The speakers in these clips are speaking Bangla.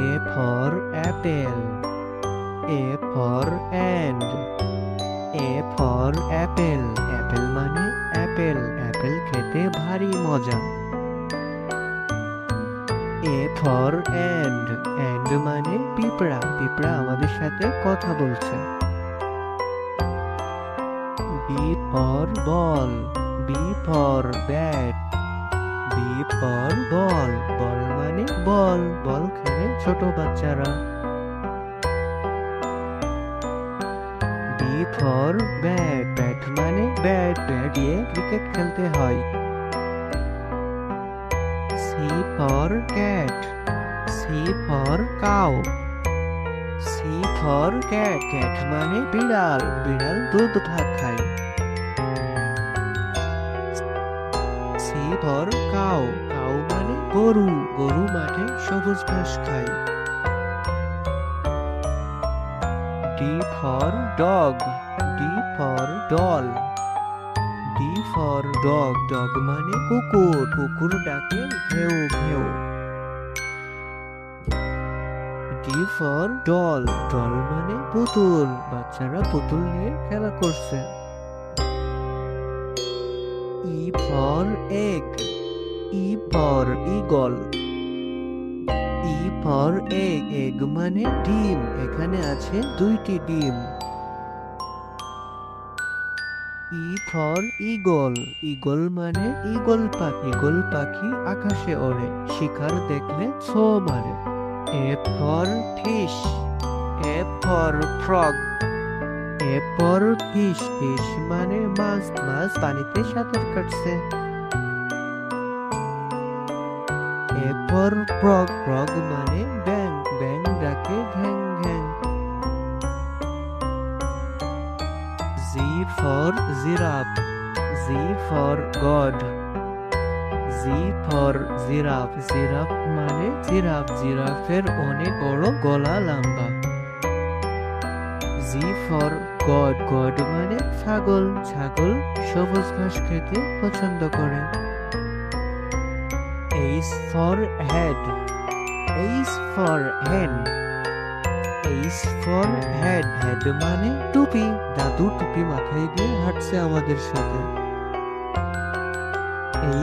A for apple. A for and. A for apple. Apple মানে apple. Apple খেতে ভারী মজা। A for and. And মানে পিঁপড়া। পিঁপড়া আমাদের সাথে কথা বলছে। B for ball. B for bat. B for ball. Ball মানে বল। বল খেলে ছোট বাচ্চারা। B for bat. Bat মানে ব্যাট। ব্যাট দিয়ে ক্রিকেট খেলতে হয়। C for cat. C for cow. C for cat. Cat মানে বিড়াল। বিড়াল দুধ খায়। C for cow. Cow মানে গরু। গরু মাঠে সবুজ ঘাস খায়। D for dog. D for doll. D for dog. Dog মানে কুকুর। কুকুর ডাকে ঘেউ ঘেউ। D for doll. Doll মানে পুতুল। বাচ্চারা পুতুল নিয়ে খেলা করছে। E for egg. E for eagle. E for egg. Egg মানে ডিম। এখানে আছে 2টি ডিম। E for eagle. Eagle মানে ঈগল পাখি। ঈগল পাখি আকাশে ওড়ে। শিকার দেখলে ছো মারে। F for fish. F for frog. F for fish. Fish মানে মাছ। মাছ পানিতে সাঁতার কাটছে। F for frog. Frog মানে ব্যাঙ। ব্যাঙ ডাকে ঘ্যাং ঘ্যাং। Z for giraffe. Z for god. Z for giraffe. Giraffe মানে জিরাফ। জিরাফের অনেক বড় গলা লম্বা। G for god. God মানে ছাগল। ছাগল সবুজ ঘাস খেতে পছন্দ করে। H for head. H for hen. H for head. Head মানে টুপি। দাদু টুপি মাথায় দিয়ে হাঁটছে আমাদের সাথে।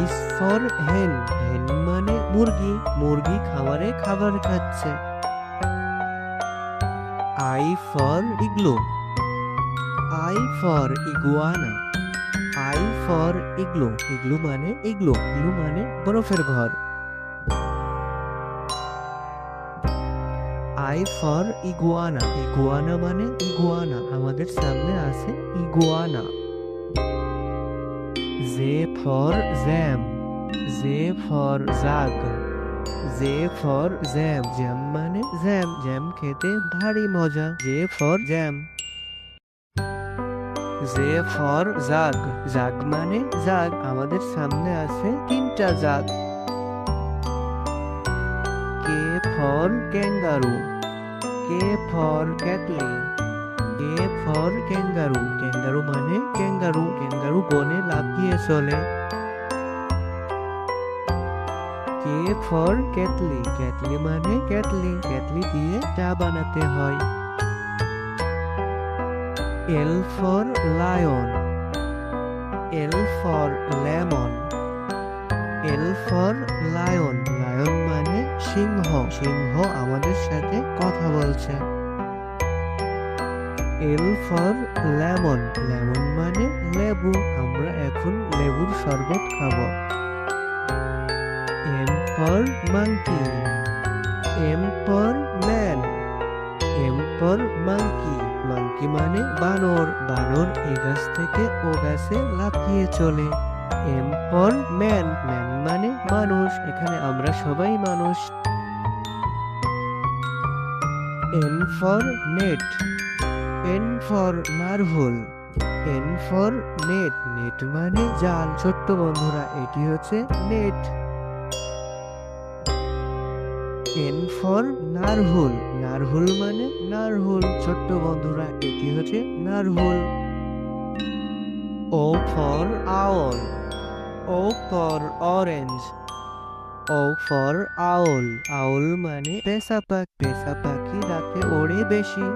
H for hen. Hen মানে মুরগি। মুরগি খামারে খাবার খাচ্ছে। I for igloo. I for iguana. I for igloo. Igloo মানে igloo. Igloo মানে বরফের ঘর। I for iguana. Iguana মানে iguana। আমাদের সামনে আছে iguana. Z for jam. Z for jug. J for jam. Jam মানে জ্যাম। জ্যাম খেতে ভারী মজা। J for jam. J for jug. Jug মানে জাগ। আমাদের সামনে আছে 3টা জাগ। K for kangaroo. K for cattle. K for kangaroo. Kangaroo মানে ক্যাঙ্গারু। ক্যাঙ্গারু বনে লাফিয়ে চলে। K for kettle. Kettle মানে কেটলি। কেটলি দিয়ে চা বানাতে হয়। L for lion. L for lemon. L for lion. Lion মানে সিংহ। সিংহ আমাদের সাথে কথা বলছে। L for lemon. lemon মানে লেবু। আমরা এখন লেবুর শরবত খাবো। M for monkey. M for man. M for monkey. Monkey মানে বানর। বানর এ গাছ থেকে ও গাছে লাফিয়ে চলে। M for man. Man মানে মানুষ। এখানে আমরা সবাই মানুষ। N for net. N for নারহোল। N for net. Net মানে জাল। ছোট্ট বন্ধুরা এটি হচ্ছে net. N for narwhal. Narwhal মানে নারহুল। ছোট্ট বন্ধুরা এটি হচ্ছে narwhal. O for owl. O for orange. O for owl, owl মানে পেঁচা পাখি, পেঁচা পাখি রাতে ওড়ে বেশি।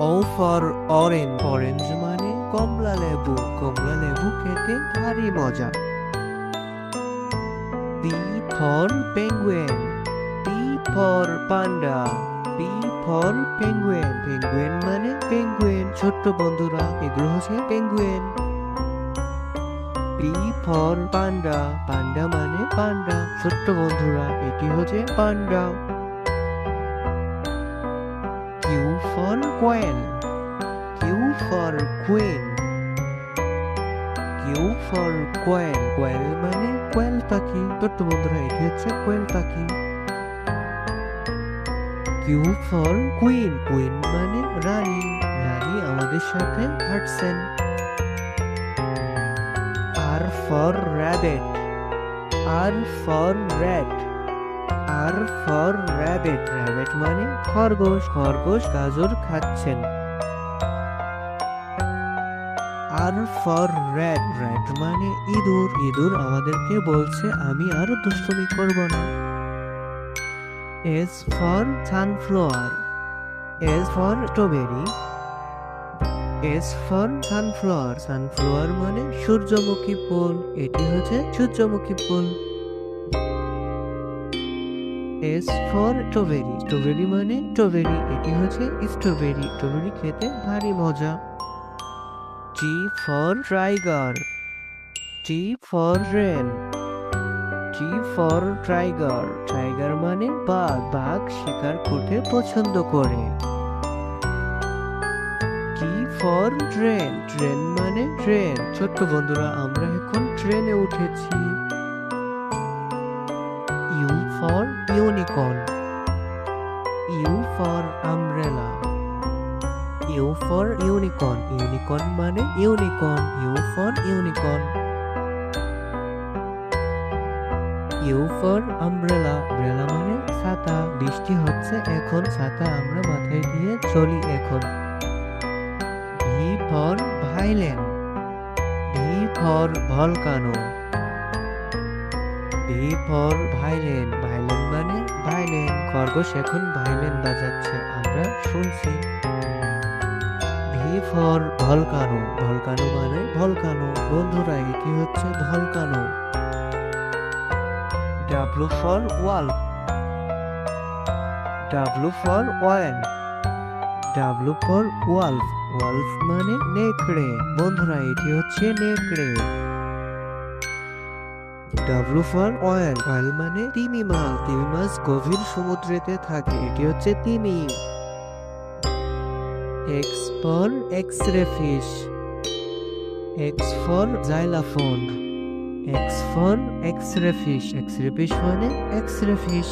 ও ফর অরেঞ্জ, অরেঞ্জ মানে কমলা লেবু, কমলা লেবু খেতে ভারী মজা। P for penguin, P for panda, P for penguin, penguin মানে পেঙ্গুইন, ছোট্ট বন্ধুরা এগুলো হচ্ছে penguin. P for panda, panda মানে পান্ডা, ছোট্ট বন্ধুরা এটি হচ্ছে panda. Q for koel, Q for queen, Q for koel, koel মানে কোয়েল পাখি, ছোট্ট বন্ধুরা এটি হচ্ছে কোয়েল পাখি। কিউ ফর কুইন, কুইন মানে রানী, রানী আমাদের সাথে হাঁটছেন। R for rabbit, R for rat, R for rabbit, rabbit মানে খরগোশ, খরগোশ গাজর খাচ্ছেন। আর ফর র্যাট, র্যাট মানে ইঁদুর, ইঁদুর আমাদেরকে বলছে আমি আর দুষ্টুমি করব না। S for sunflower, S for strawberry, S for sunflower, sunflower মানে সূর্যমুখী ফুল, এটি হচ্ছে সূর্যমুখী ফুল। এস ফর স্ট্রবেরি, স্ট্রবেরি মানে স্ট্রবেরি, এটি হচ্ছে স্ট্রবেরি, স্ট্রবেরি খেতে ভারী মজা। T for tiger, T for rain, T for tiger, tiger মানে বাঘ, বাঘ শিকার করতে পছন্দ করে। টি ফর ট্রেন, ট্রেন মানে ট্রেন, ছোট্ট বন্ধুরা আমরা এখন ট্রেনে উঠেছি। U for unicorn, U for umbrella, you for unicorn, unicorn মানে unicorn, U for unicorn. U for umbrella, umbrella মানে ছাতা, বৃষ্টি হচ্ছে এখন ছাতা আমরা মাথায় দিয়ে চলি এখন। V for violin, V for volcano, V for violin, violin মানে ভাইলেন, খরগোশ এখন ভাইলেন বাজাচ্ছে আমরা শুনছি। ভি ফর ভলকানো, ভলকানো মানে ভলকানো, বন্ধুরা এটি হচ্ছে volcano. W for wall, W for wall, W for wolf, wolf মানে নেকড়ে, বন্ধুরা এটি হচ্ছে নেকড়ে। ডাব্লু ফর অয়েল, অয়েল মানে তিমি মাছ, তিমি মাছ গভীর সমুদ্রেতে থাকে, এটি হচ্ছে তিমি। X for X ray fish, X for xylophone, X for X ray fish, X ray fish মানে X ray fish.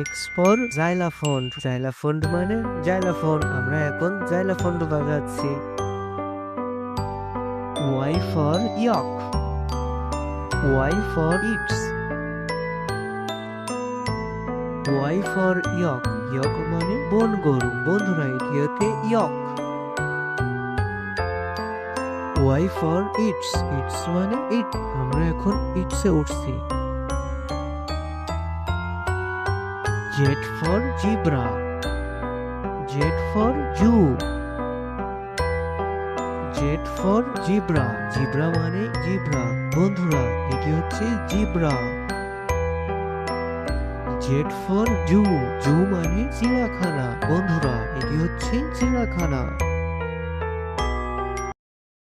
X for xylophone, xylophone মানে জাইলাফোন, আমরা এখন জাইলাফোন বাজাচ্ছি। Y for yak, Y for yachts, Y for yak, yak মানে বন গরু, বন্ধুরা এটি হচ্ছে yak. Y for yachts, yachts মানে ইট, আমরা এখন ইটসে উঠছি। Z for zebra, Z for zoo, Z for zebra, zebra মানে জিব্রা, বন্ধুরা এটি হচ্ছে জিব্রা। জেড ফর জু, জু মানে চিড়িয়াখানা, বন্ধুরা এটি হচ্ছে চিড়িয়াখানা।